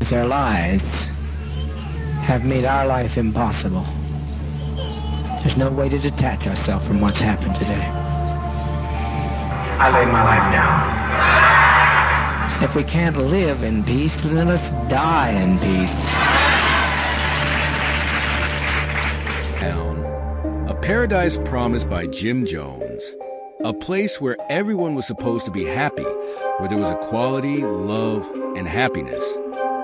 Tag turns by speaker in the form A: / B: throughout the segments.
A: because their lies have made our life impossible. There's no way to detach ourselves from what's happened today. I lay my life down. If we can't live in peace, then let's die in peace.
B: A paradise promised by Jim Jones. A place where everyone was supposed to be happy, where there was equality, love, and happiness.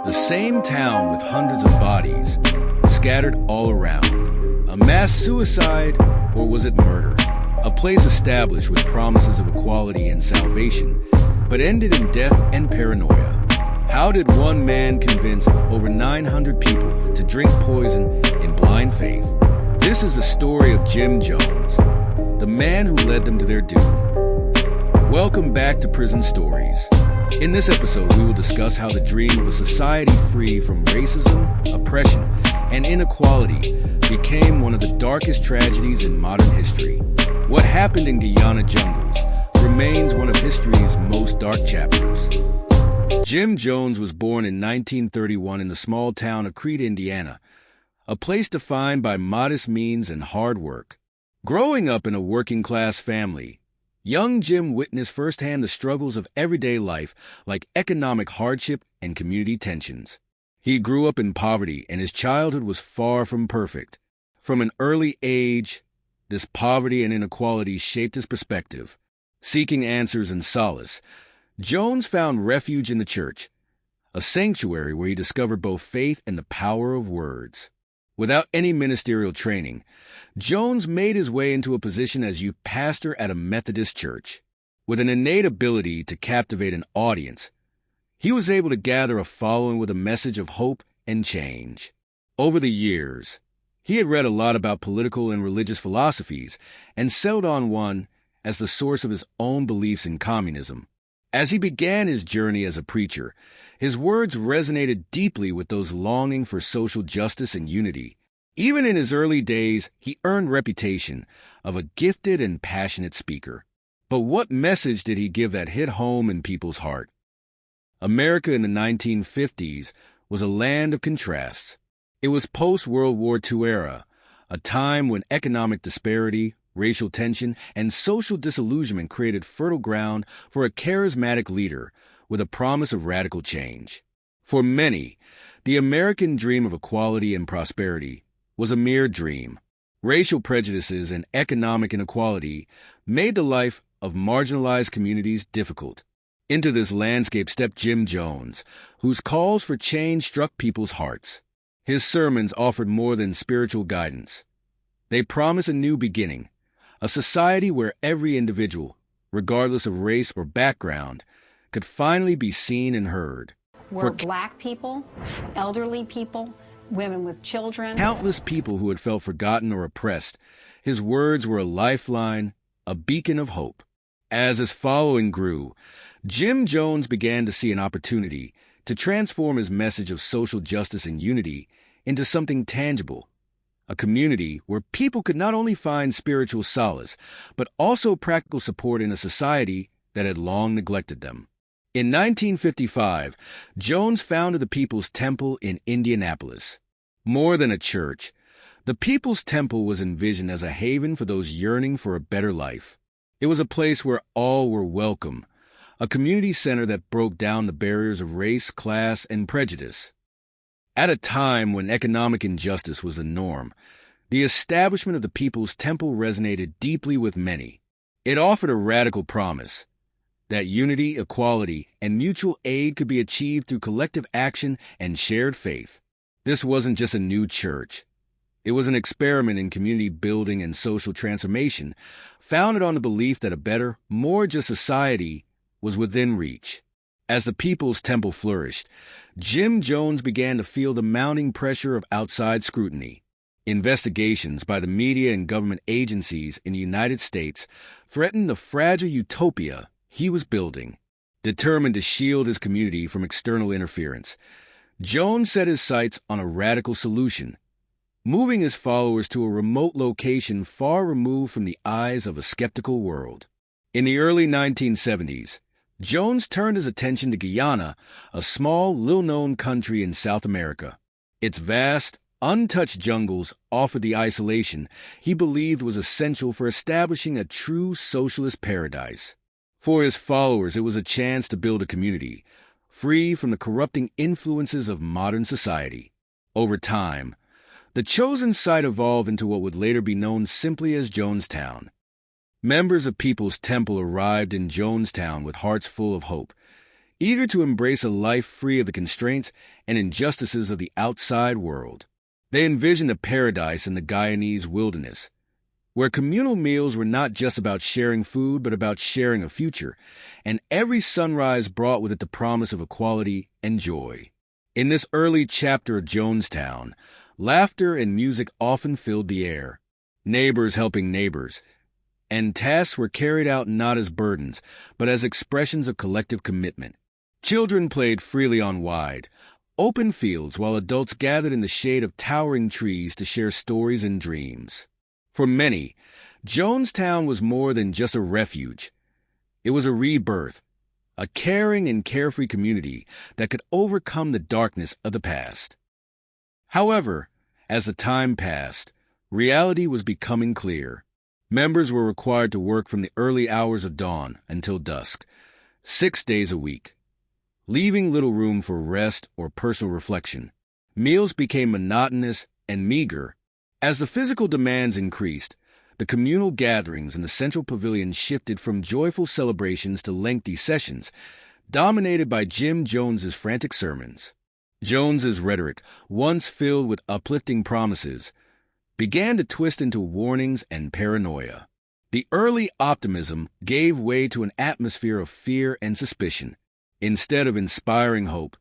B: The same town with hundreds of bodies scattered all around. A mass suicide, or was it murder? A place established with promises of equality and salvation, but ended in death and paranoia. How did one man convince over 900 people to drink poison in blind faith? This is the story of Jim Jones, the man who led them to their doom. Welcome back to Prison Stories. In this episode, we will discuss how the dream of a society free from racism, oppression, and inequality became one of the darkest tragedies in modern history. What happened in Guyana jungles remains one of history's most dark chapters. Jim Jones was born in 1931 in the small town of Crete, Indiana, a place defined by modest means and hard work. Growing up in a working-class family, young Jim witnessed firsthand the struggles of everyday life, like economic hardship and community tensions. He grew up in poverty, and his childhood was far from perfect. From an early age, this poverty and inequality shaped his perspective. Seeking answers and solace, Jones found refuge in the church, a sanctuary where he discovered both faith and the power of words. Without any ministerial training, Jones made his way into a position as youth pastor at a Methodist church. With an innate ability to captivate an audience, he was able to gather a following with a message of hope and change. Over the years, he had read a lot about political and religious philosophies and settled on one as the source of his own beliefs in communism. As he began his journey as a preacher, his words resonated deeply with those longing for social justice and unity. Even in his early days, he earned reputation of a gifted and passionate speaker. But what message did he give that hit home in people's heart? America in the 1950s was a land of contrasts. It was post-World War II era, a time when economic disparity, racial tension, and social disillusionment created fertile ground for a charismatic leader with a promise of radical change. For many, the American dream of equality and prosperity was a mere dream. Racial prejudices and economic inequality made the life of marginalized communities difficult. Into this landscape stepped Jim Jones, whose calls for change struck people's hearts. His sermons offered more than spiritual guidance. They promised a new beginning, a society where every individual, regardless of race or background, could finally be seen and heard.
C: Were black people, elderly people, women with children.
B: Countless people who had felt forgotten or oppressed, his words were a lifeline, a beacon of hope. As his following grew, Jim Jones began to see an opportunity to transform his message of social justice and unity into something tangible. A community where people could not only find spiritual solace, but also practical support in a society that had long neglected them. In 1955, Jones founded the People's Temple in Indianapolis. More than a church, the People's Temple was envisioned as a haven for those yearning for a better life. It was a place where all were welcome, a community center that broke down the barriers of race, class, and prejudice. At a time when economic injustice was the norm, the establishment of the People's Temple resonated deeply with many. It offered a radical promise that unity, equality, and mutual aid could be achieved through collective action and shared faith. This wasn't just a new church. It was an experiment in community building and social transformation, founded on the belief that a better, more just society was within reach. As the People's Temple flourished, Jim Jones began to feel the mounting pressure of outside scrutiny. Investigations by the media and government agencies in the United States threatened the fragile utopia he was building. Determined to shield his community from external interference, Jones set his sights on a radical solution, moving his followers to a remote location far removed from the eyes of a skeptical world. In the early 1970s, Jones turned his attention to Guyana, a small, little-known country in South America. Its vast, untouched jungles offered the isolation he believed was essential for establishing a true socialist paradise. For his followers, it was a chance to build a community, free from the corrupting influences of modern society. Over time, the chosen site evolved into what would later be known simply as Jonestown. Members of People's Temple arrived in Jonestown with hearts full of hope, eager to embrace a life free of the constraints and injustices of the outside world. They envisioned a paradise in the Guyanese wilderness, where communal meals were not just about sharing food, but about sharing a future, and every sunrise brought with it the promise of equality and joy. In this early chapter of Jonestown, laughter and music often filled the air, neighbors helping neighbors, and tasks were carried out not as burdens, but as expressions of collective commitment. Children played freely on wide, open fields while adults gathered in the shade of towering trees to share stories and dreams. For many, Jonestown was more than just a refuge. It was a rebirth, a caring and carefree community that could overcome the darkness of the past. However, as the time passed, reality was becoming clear. Members were required to work from the early hours of dawn until dusk, 6 days a week, leaving little room for rest or personal reflection. Meals became monotonous and meager. As the physical demands increased, the communal gatherings in the central pavilion shifted from joyful celebrations to lengthy sessions, dominated by Jim Jones's frantic sermons. Jones's rhetoric, once filled with uplifting promises, began to twist into warnings and paranoia. The early optimism gave way to an atmosphere of fear and suspicion. Instead of inspiring hope,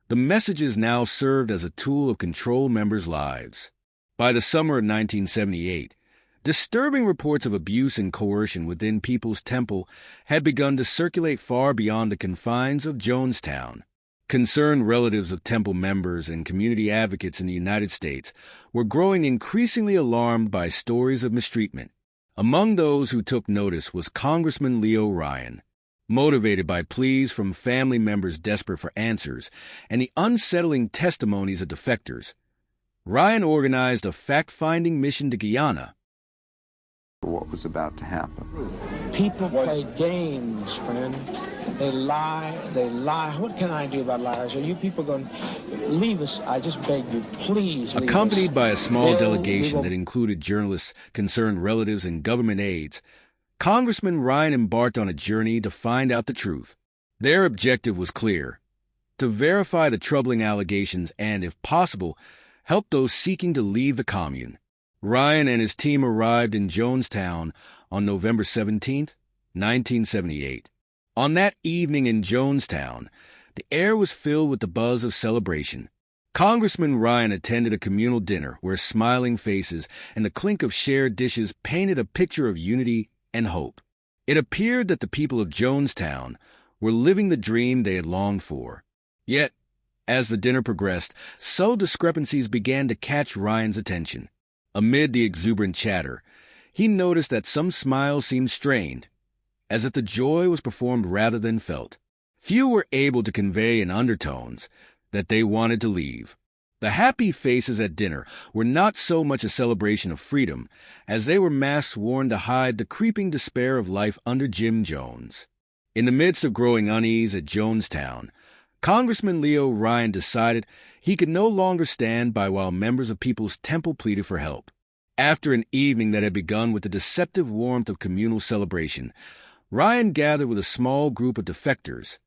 B: the messages now served as a tool of control members' lives. By the summer of 1978, disturbing reports of abuse and coercion within People's Temple had begun to circulate far beyond the confines of Jonestown. Concerned relatives of Temple members and community advocates in the United States were growing increasingly alarmed by stories of mistreatment. Among those who took notice was Congressman Leo Ryan. Motivated by pleas from family members desperate for answers and the unsettling testimonies of defectors, Ryan organized a fact-finding mission to Guyana.
D: What was about to happen?
E: People play games, friend. They lie. What can I do about liars? Are you people going to leave us? I just beg you, please leave us.
B: Accompanied by a small delegation that included journalists, concerned relatives, and government aides, Congressman Ryan embarked on a journey to find out the truth. Their objective was clear: to verify the troubling allegations and, if possible, help those seeking to leave the commune. Ryan and his team arrived in Jonestown on November 17, 1978. On that evening in Jonestown, the air was filled with the buzz of celebration. Congressman Ryan attended a communal dinner where smiling faces and the clink of shared dishes painted a picture of unity and hope. It appeared that the people of Jonestown were living the dream they had longed for. Yet, as the dinner progressed, subtle discrepancies began to catch Ryan's attention. Amid the exuberant chatter, he noticed that some smiles seemed strained, as if the joy was performed rather than felt. Few were able to convey in undertones that they wanted to leave. The happy faces at dinner were not so much a celebration of freedom as they were masks worn to hide the creeping despair of life under Jim Jones. In the midst of growing unease at Jonestown, Congressman Leo Ryan decided he could no longer stand by while members of People's Temple pleaded for help. After an evening that had begun with the deceptive warmth of communal celebration, Ryan gathered with a small group of defectors,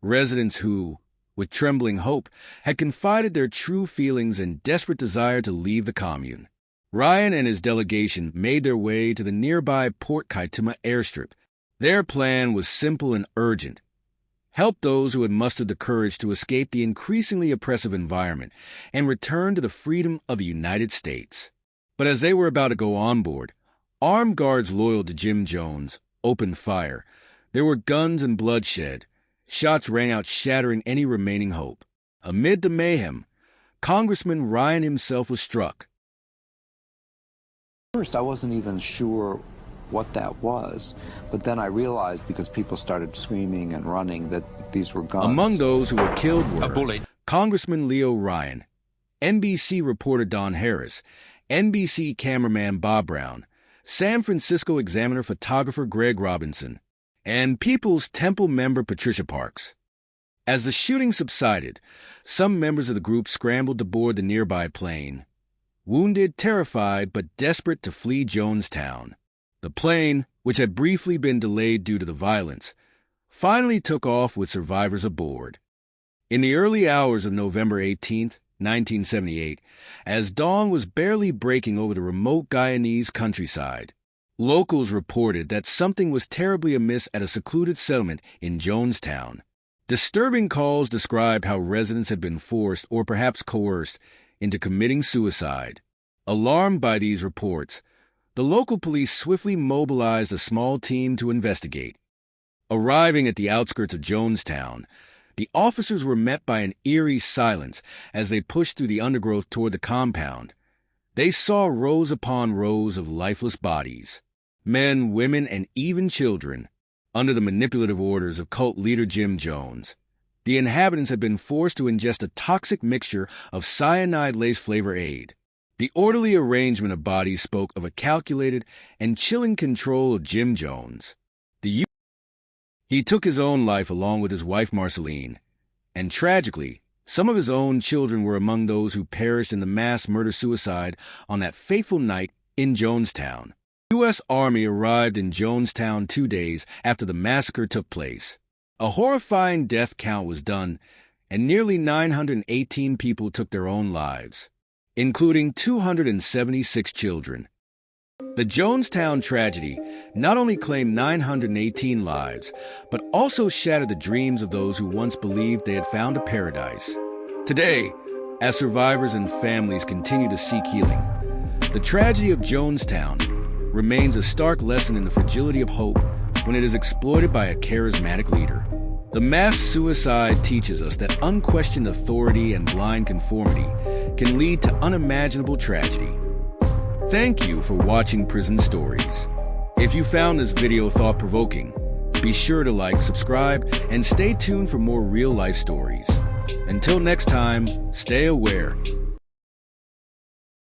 B: residents who, with trembling hope, had confided their true feelings and desperate desire to leave the commune. Ryan and his delegation made their way to the nearby Port Kaituma airstrip. Their plan was simple and urgent: help those who had mustered the courage to escape the increasingly oppressive environment and return to the freedom of the United States. But as they were about to go on board, armed guards loyal to Jim Jones opened fire. There were guns and bloodshed. Shots rang out, shattering any remaining hope. Amid the mayhem, Congressman Ryan himself was struck.
D: First, I wasn't even sure what that was. But then I realized, because people started screaming and running, that these were guns.
B: Among those who were killed were Congressman Leo Ryan, NBC reporter Don Harris, NBC cameraman Bob Brown, San Francisco Examiner photographer Greg Robinson, and People's Temple member Patricia Parks. As the shooting subsided, some members of the group scrambled to board the nearby plane, wounded, terrified, but desperate to flee Jonestown. The plane, which had briefly been delayed due to the violence, finally took off with survivors aboard. In the early hours of November 18, 1978, as dawn was barely breaking over the remote Guyanese countryside, locals reported that something was terribly amiss at a secluded settlement in Jonestown. Disturbing calls describe how residents had been forced, or perhaps coerced, into committing suicide. Alarmed by these reports, the local police swiftly mobilized a small team to investigate. Arriving at the outskirts of Jonestown, the officers were met by an eerie silence as they pushed through the undergrowth toward the compound. They saw rows upon rows of lifeless bodies, men, women, and even children, under the manipulative orders of cult leader Jim Jones. The inhabitants had been forced to ingest a toxic mixture of cyanide-laced flavor aid. The orderly arrangement of bodies spoke of a calculated and chilling control of Jim Jones. He took his own life along with his wife Marceline, and tragically, some of his own children were among those who perished in the mass murder-suicide on that fateful night in Jonestown. The U.S. Army arrived in Jonestown 2 days after the massacre took place. A horrifying death count was done, and nearly 918 people took their own lives, including 276 children. The Jonestown tragedy not only claimed 918 lives, but also shattered the dreams of those who once believed they had found a paradise. Today, as survivors and families continue to seek healing, the tragedy of Jonestown remains a stark lesson in the fragility of hope when it is exploited by a charismatic leader. The mass suicide teaches us that unquestioned authority and blind conformity can lead to unimaginable tragedy. Thank you for watching Prison Stories. If you found this video thought-provoking, be sure to like, subscribe, and stay tuned for more real-life stories. Until next time, stay aware